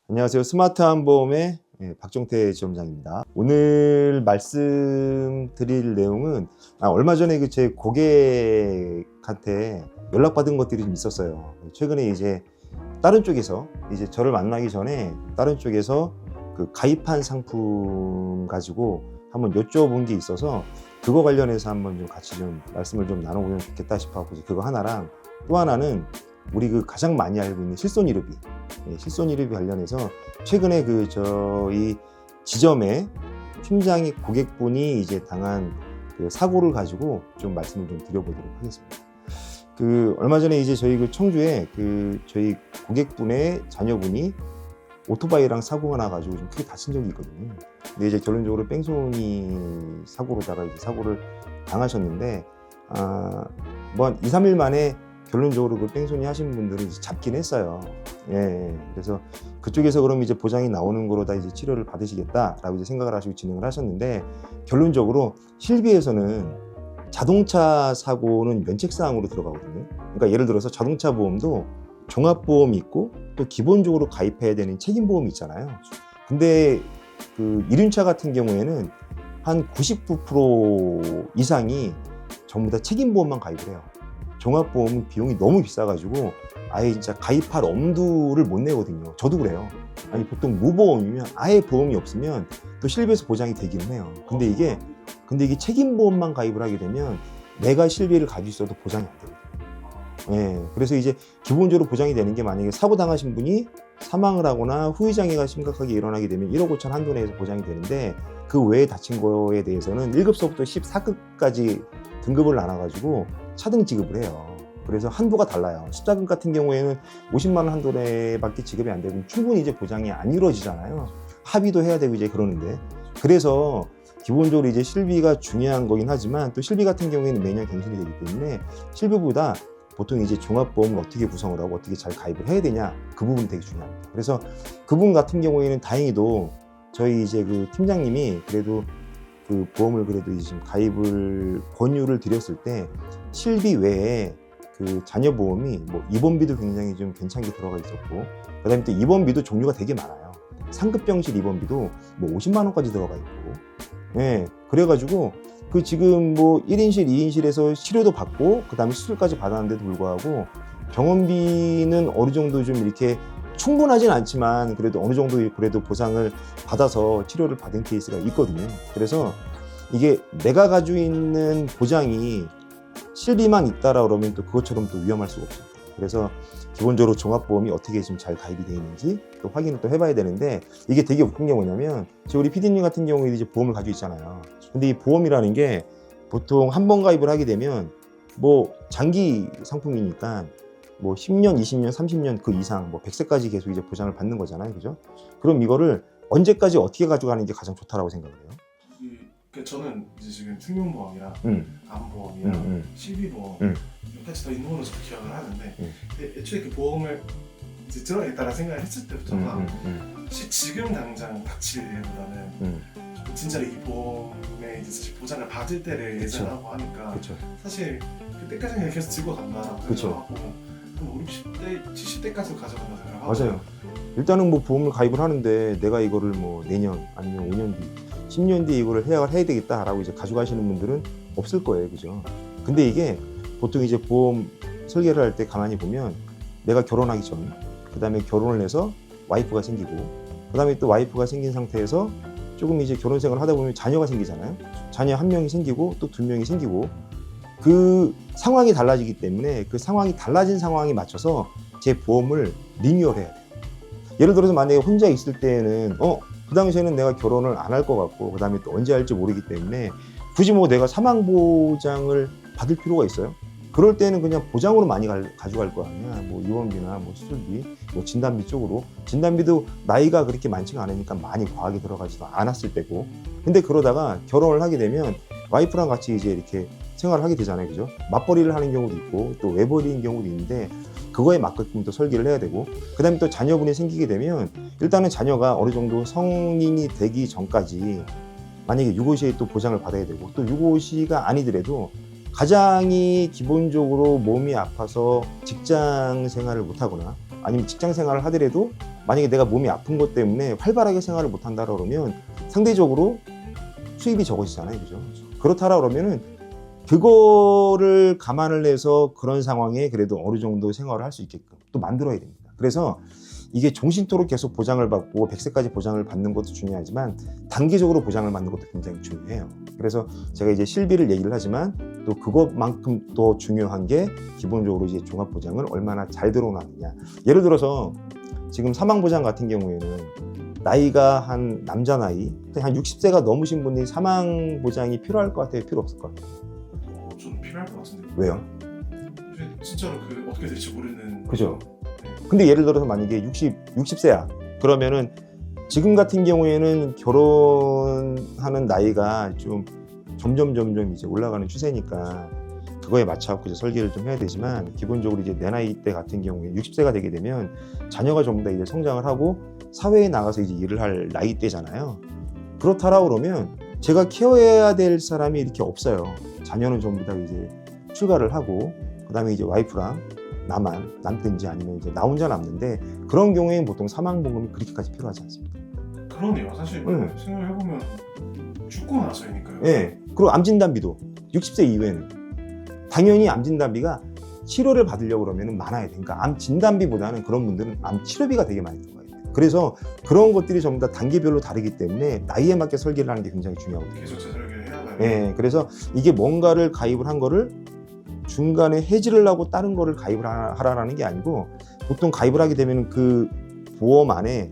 안녕하세요. 스마트한 보험의 박종태 지점장입니다. 오늘 말씀드릴 내용은 얼마 전에 제 고객한테 연락받은 것들이 좀 있었어요. 최근에 이제 다른 쪽에서 이제 저를 만나기 전에 다른 쪽에서 그 가입한 상품 가지고 한번 여쭤본 게 있어서 그거 관련해서 한번 좀 같이 좀 말씀을 좀 나눠보면 좋겠다 싶어서 그거 하나랑 또 하나는 우리 가장 많이 알고 있는 실손이르비, 실손이르비 관련해서 최근에 저희 지점의 팀장이 고객분이 이제 당한 그 사고를 가지고 좀 말씀을 좀 드려보도록 하겠습니다. 얼마 전에 이제 저희 청주에 저희 고객분의 자녀분이 오토바이랑 사고가 나가지고 좀 크게 다친 적이 있거든요. 근데 이제 결론적으로 뺑소니 사고로다가 이제 사고를 당하셨는데, 뭐 한 2, 3일 만에 결론적으로 뺑소니 하신 분들은 이제 잡긴 했어요. 그래서 그쪽에서 그럼 이제 보장이 나오는 거로 다 이제 치료를 받으시겠다라고 이제 생각을 하시고 진행을 하셨는데, 결론적으로 실비에서는 자동차 사고는 면책사항으로 들어가거든요. 그러니까 예를 들어서 자동차 보험도 종합보험이 있고 또 기본적으로 가입해야 되는 책임보험이 있잖아요. 근데 이륜차 같은 경우에는 한 99% 이상이 전부 다 책임보험만 가입을 해요. 종합보험은 비용이 너무 비싸가지고 아예 진짜 가입할 엄두를 못 내거든요. 저도 그래요. 아니 보통 무보험이면 아예 보험이 없으면 또 실비에서 보장이 되기는 해요. 근데 이게 책임보험만 가입을 하게 되면 내가 실비를 가지고 있어도 보장이 안 되거든요. 그래서 이제 기본적으로 보장이 되는 게, 만약에 사고 당하신 분이 사망을 하거나 후유장애가 심각하게 일어나게 되면 1억 5천 한도 내에서 보장이 되는데, 그 외에 다친 거에 대해서는 1급서부터 14급까지 등급을 나눠가지고 차등 지급을 해요. 그래서 한도가 달라요. 14급 같은 경우에는 50만 원 한도 내밖에 지급이 안 되고 충분히 이제 보장이 안 이루어지잖아요. 합의도 해야 되고 이제 그러는데, 그래서 기본적으로 이제 실비가 중요한 거긴 하지만 또 실비 같은 경우에는 매년 갱신이 되기 때문에 실비보다 보통 이제 종합보험을 어떻게 구성을 하고 어떻게 잘 가입을 해야 되냐, 그 부분이 되게 중요합니다. 그래서 그분 같은 경우에는 다행히도 저희 이제 팀장님이 그래도 보험을 그래도 이제 지금 가입을 권유를 드렸을 때 실비 외에 자녀 보험이 뭐 입원비도 굉장히 좀 괜찮게 들어가 있었고, 그다음에 또 입원비도 종류가 되게 많아요. 상급병실 입원비도 뭐 50만 원까지 들어가 있고, 그래가지고 지금 뭐 1인실, 2인실에서 치료도 받고 그다음에 수술까지 받았는데도 불구하고 병원비는 어느 정도 좀 이렇게 충분하진 않지만 그래도 어느 정도 그래도 보상을 받아서 치료를 받은 케이스가 있거든요. 그래서 이게 내가 가지고 있는 보장이 실비만 있다라 그러면 또 그것처럼 또 위험할 수가 없어요. 그래서 기본적으로 종합보험이 어떻게 좀 잘 가입이 되어 있는지 또 확인을 또 해봐야 되는데, 이게 되게 웃긴 게 뭐냐면, 우리 PD님 같은 경우에 이제 보험을 가지고 있잖아요. 근데 이 보험이라는 게 보통 한 번 가입을 하게 되면 뭐 장기 상품이니까 뭐 10년, 20년, 30년 그 이상 뭐 100세까지 계속 이제 보장을 받는 거잖아요. 그죠? 그럼 이거를 언제까지 어떻게 가져가는 게 가장 좋다라고 생각을 해요? 저는 이제 지금 생명보험이랑 암보험이랑 실비보험 같이 더 있는 걸로 좀 기억을 하는데, 근데 애초에 그 보험을 이제 들어야겠다는 생각을 했을 때부터가 지금 당장 닥치기보다는 진짜로 이 보험에 이제 사실 보장을 받을 때를 예상하고 하니까, 그쵸. 사실 그때까지는 그냥 계속 들고 간다라고 생각하고 한 5, 60대, 70대까지 가져간다 생각하고. 맞아요. 일단은 뭐 보험을 가입을 하는데 내가 이거를 뭐 내년 아니면 5년 뒤, 10년 뒤에 이거를 해야 되겠다라고 이제 가져가시는 분들은 없을 거예요. 그죠? 근데 이게 보통 이제 보험 설계를 할 때 가만히 보면, 내가 결혼하기 전, 그 다음에 결혼을 해서 와이프가 생기고, 그 다음에 또 와이프가 생긴 상태에서 조금 이제 결혼 생활을 하다 보면 자녀가 생기잖아요. 자녀 한 명이 생기고 또 두 명이 생기고, 그 상황이 달라지기 때문에 그 상황이 달라진 상황에 맞춰서 제 보험을 리뉴얼 해야 돼요. 예를 들어서 만약에 혼자 있을 때에는 그 당시에는 내가 결혼을 안 할 것 같고 그 다음에 또 언제 할지 모르기 때문에 굳이 뭐 내가 사망보장을 받을 필요가 있어요? 그럴 때는 그냥 보장으로 많이 가져갈 거 아니야. 뭐 입원비나 뭐 수술비, 뭐 진단비 쪽으로. 진단비도 나이가 그렇게 많지가 않으니까 많이 과하게 들어가지도 않았을 때고. 근데 그러다가 결혼을 하게 되면 와이프랑 같이 이제 이렇게 생활을 하게 되잖아요. 그죠? 맞벌이를 하는 경우도 있고 또 외벌이인 경우도 있는데, 그거에 맞게끔 또 설계를 해야 되고, 그 다음에 또 자녀분이 생기게 되면 일단은 자녀가 어느 정도 성인이 되기 전까지 만약에 유고시에 또 보장을 받아야 되고, 또 유고시가 아니더라도 가장이 기본적으로 몸이 아파서 직장 생활을 못하거나 아니면 직장 생활을 하더라도 만약에 내가 몸이 아픈 것 때문에 활발하게 생활을 못 한다 그러면 상대적으로 수입이 적어지잖아요. 그죠? 그렇다라 그러면은 그거를 감안을 해서 그런 상황에 그래도 어느 정도 생활을 할 수 있게끔 또 만들어야 됩니다. 그래서 이게 종신토록 계속 보장을 받고 100세까지 보장을 받는 것도 중요하지만 단기적으로 보장을 받는 것도 굉장히 중요해요. 그래서 제가 이제 실비를 얘기를 하지만 또 그것만큼 더 중요한 게 기본적으로 이제 종합보장을 얼마나 잘 들어오느냐. 예를 들어서 지금 사망보장 같은 경우에는 나이가 한 남자 나이 한 60세가 넘으신 분이 사망보장이 필요할 것 같아요? 필요 없을 것 같아요? 좀 필요할 것 같은데. 왜요? 진짜로 그 어떻게 될지 모르는. 그죠? 근데 예를 들어서 만약에 60세야 그러면은 지금 같은 경우에는 결혼하는 나이가 좀 점점 이제 올라가는 추세니까 그거에 맞춰갖고 이제 설계를 좀 해야 되지만 기본적으로 이제 내 나이 때 같은 경우에 60세가 되게 되면 자녀가 전부 다 이제 성장을 하고 사회에 나가서 이제 일을 할 나이 때잖아요. 그렇다라 그러면 제가 케어해야 될 사람이 이렇게 없어요. 자녀는 전부 다 이제 출가를 하고 그다음에 이제 와이프랑 나만 남든지 아니면 이제 나 혼자 남는데 그런 경우에는 보통 사망보험이 그렇게까지 필요하지 않습니다. 그러네요. 사실 생각해보면 죽고 나서니까요. 네. 그리고 암진단비도 60세 이후에는 당연히 암진단비가 치료를 받으려고 그러면 많아야 돼. 그러니까 암 진단비보다는 그런 분들은 암 치료비가 되게 많이 들어가요. 그래서 그런 것들이 전부 다 단계별로 다르기 때문에 나이에 맞게 설계를 하는 게 굉장히 중요하거든요. 계속 설계를 해야 봐요. 네. 그래서 이게 뭔가를 가입을 한 거를 중간에 해지를 하고 다른 거를 가입을 하라는 게 아니고 보통 가입을 하게 되면 그 보험 안에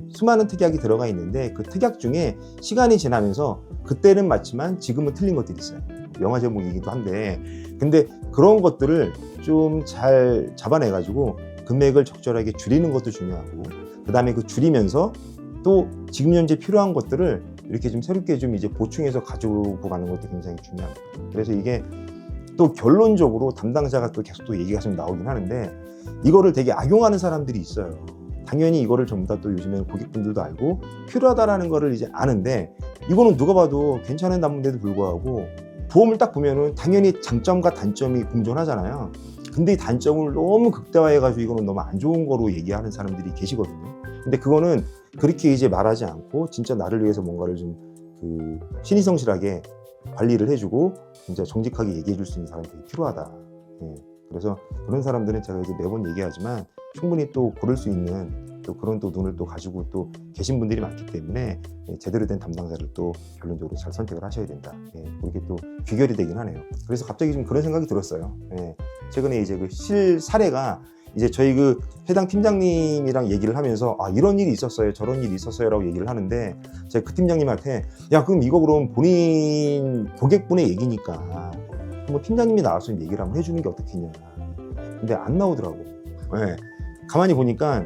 수많은 특약이 들어가 있는데 그 특약 중에 시간이 지나면서 그때는 맞지만 지금은 틀린 것들이 있어요. 영화 제목이기도 한데 근데 그런 것들을 좀 잘 잡아내가지고 금액을 적절하게 줄이는 것도 중요하고 그 다음에 그 줄이면서 또 지금 현재 필요한 것들을 이렇게 좀 새롭게 좀 이제 보충해서 가지고 가는 것도 굉장히 중요합니다. 그래서 이게 또 결론적으로 담당자가 또 계속 또 얘기가 좀 나오긴 하는데 이거를 되게 악용하는 사람들이 있어요. 당연히 이거를 전부 다 또 요즘에는 고객분들도 알고 필요하다라는 거를 이제 아는데 이거는 누가 봐도 괜찮은 담보인데도 불구하고 보험을 딱 보면은 당연히 장점과 단점이 공존하잖아요. 근데 이 단점을 너무 극대화해가지고 이거는 너무 안 좋은 거로 얘기하는 사람들이 계시거든요. 근데 그거는 그렇게 이제 말하지 않고 진짜 나를 위해서 뭔가를 좀 그 신의성실하게 관리를 해주고 진짜 정직하게 얘기해 줄 수 있는 사람이 되게 필요하다. 예. 그래서 그런 사람들은 제가 이제 매번 얘기하지만 충분히 또 고를 수 있는 또 그런 또 눈을 또 가지고 또 계신 분들이 많기 때문에 제대로 된 담당자를 또 결론적으로 잘 선택을 하셔야 된다. 예. 그렇게 또 귀결이 되긴 하네요. 그래서 갑자기 좀 그런 생각이 들었어요. 예. 최근에 이제 그 실 사례가 이제 저희 그 해당 팀장님이랑 얘기를 하면서 아 이런 일이 있었어요 저런 일이 있었어요 라고 얘기를 하는데 제가 그 팀장님한테 야 그럼 이거 그럼 본인 고객분의 얘기니까 뭐 팀장님이 나와서 얘기를 한번 해주는 게 어떻겠냐. 근데 안 나오더라고. 네. 가만히 보니까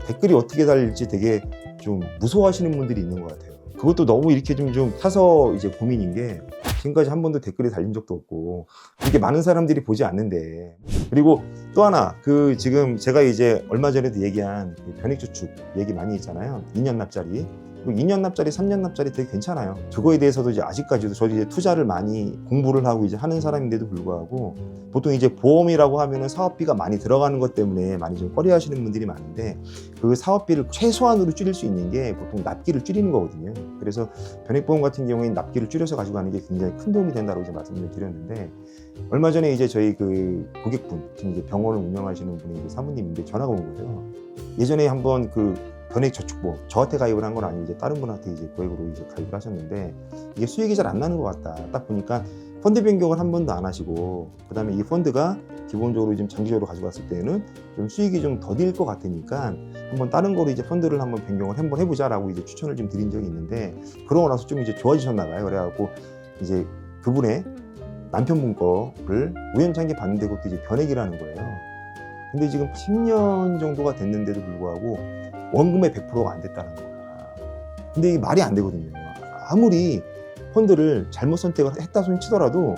댓글이 어떻게 달릴지 되게 좀 무서워하시는 분들이 있는 것 같아요. 그것도 너무 이렇게 좀 사서 이제 고민인 게 지금까지 한 번도 댓글이 달린 적도 없고 이렇게 많은 사람들이 보지 않는데 그리고 또 하나 그 지금 제가 이제 얼마 전에도 얘기한 변액저축 얘기 많이 했잖아요. 2년 납자리 2년 납자리, 3년 납자리 되게 괜찮아요. 그거에 대해서도 이제 아직까지도 저도 이제 투자를 많이 공부를 하고 이제 하는 사람인데도 불구하고 보통 이제 보험이라고 하면은 사업비가 많이 들어가는 것 때문에 많이 좀 꺼려하시는 분들이 많은데 그 사업비를 최소한으로 줄일 수 있는 게 보통 납기를 줄이는 거거든요. 그래서 변액보험 같은 경우에는 납기를 줄여서 가지고 가는 게 굉장히 큰 도움이 된다고 이제 말씀을 드렸는데 얼마 전에 이제 저희 그 고객분 지금 이제 병원을 운영하시는 분이 이제 사모님인데 전화가 온 거예요. 예전에 한번 그 변액저축보험 저한테 가입을 한 건 아니고 이제 다른 분한테 이제 고액으로 이제 가입을 하셨는데 이게 수익이 잘 안 나는 것 같다. 딱 보니까 펀드 변경을 한 번도 안 하시고 그다음에 이 펀드가 기본적으로 좀 장기적으로 가져갔을 때는 좀 수익이 좀 더딜 것 같으니까 한번 다른 거로 이제 펀드를 한번 변경을 한번 해보자라고 이제 추천을 좀 드린 적이 있는데 그러고 나서 좀 이제 좋아지셨나 봐요. 그래갖고 이제 그분의 남편분 거를 우연찮게 봤는데 그것도 이제 변액이라는 거예요. 근데 지금 10년 정도가 됐는데도 불구하고 원금의 100%가 안 됐다는 거야. 근데 이게 말이 안 되거든요. 아무리 펀드를 잘못 선택을 했다 손 치더라도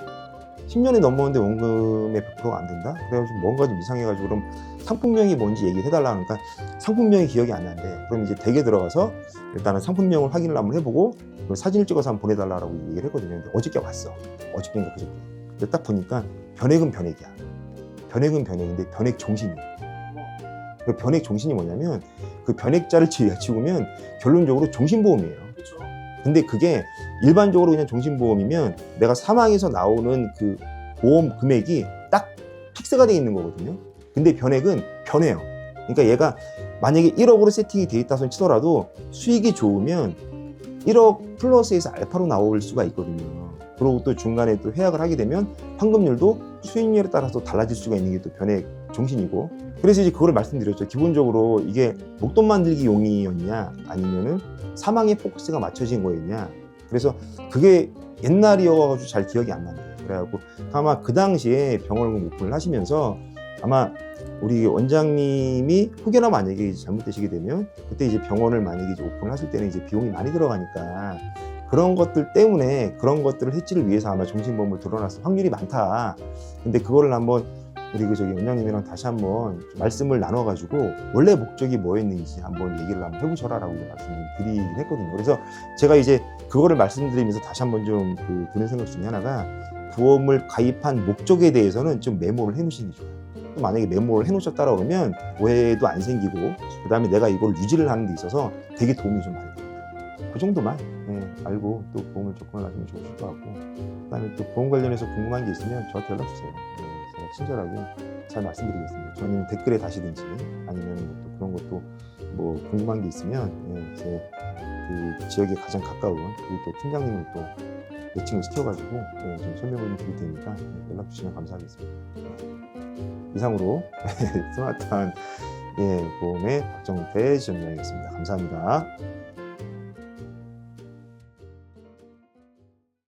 10년이 넘었는데 원금의 100%가 안 된다? 그래가지고 뭔가 좀 이상해가지고 그럼 상품명이 뭔지 얘기를 해달라 하니까 상품명이 기억이 안 난대. 그럼 이제 댁에 들어가서 일단은 상품명을 확인을 한번 해보고 사진을 찍어서 한번 보내달라고 얘기를 했거든요. 근데 어저께 왔어. 어저께인가 그저께. 근데 딱 보니까 변액은 변액이야. 변액은 변액인데 변액 정신이야. 그 변액 종신이 뭐냐면 그 변액자를 치우면 결론적으로 종신보험이에요. 그렇죠. 근데 그게 일반적으로 그냥 종신보험이면 내가 사망해서 나오는 그 보험 금액이 딱 픽스가 돼 있는 거거든요. 근데 변액은 변해요. 그러니까 얘가 만약에 1억으로 세팅이 돼 있다 손 치더라도 수익이 좋으면 1억 플러스에서 알파로 나올 수가 있거든요. 그리고 또 중간에 또 해약을 하게 되면 환급률도 수익률에 따라서 달라질 수가 있는 게 또 변액 종신이고, 그래서 이제 그거를 말씀드렸죠. 기본적으로 이게 목돈 만들기 용이었냐 아니면은 사망에 포커스가 맞춰진 거였냐. 그래서 그게 옛날이어가지고 잘 기억이 안 나네요. 그래갖고 아마 그 당시에 병원을 오픈을 하시면서 아마 우리 원장님이 혹여나 만약에 이제 잘못되시게 되면 그때 이제 병원을 만약에 이제 오픈을 하실 때는 이제 비용이 많이 들어가니까 그런 것들 때문에 그런 것들을 해지를 위해서 아마 종신보험을 들어놨을 확률이 많다. 근데 그거를 한번 우리 저기 원장님이랑 다시 한번 말씀을 나눠가지고 원래 목적이 뭐였는지 한번 얘기를 한번 해보셔라라고 말씀을 드리긴 했거든요. 그래서 제가 이제 그거를 말씀드리면서 다시 한번 좀 드는 생각 중에 하나가 보험을 가입한 목적에 대해서는 좀 메모를 해놓으시는 게 좋아요. 또 만약에 메모를 해놓으셨다라 그러면 오해도 안 생기고 그 다음에 내가 이걸 유지를 하는 데 있어서 되게 도움이 좀 많이 됩니다. 그 정도만 알고 또 보험을 접근을 하시면 좋으실 것 같고, 그 다음에 또 보험 관련해서 궁금한 게 있으면 저한테 연락 주세요. 제가 친절하게 잘 말씀드리겠습니다. 저는 댓글에 다시든지 아니면 또 그런 것도 뭐 궁금한 게 있으면 제 그 지역에 가장 가까운 그리고 또 팀장님을 또 매칭을 시켜가지고 좀 설명을 드릴 테니까 연락 주시면 감사하겠습니다. 이상으로 스마트한 보험의 박정태 지점장이었습니다. 감사합니다.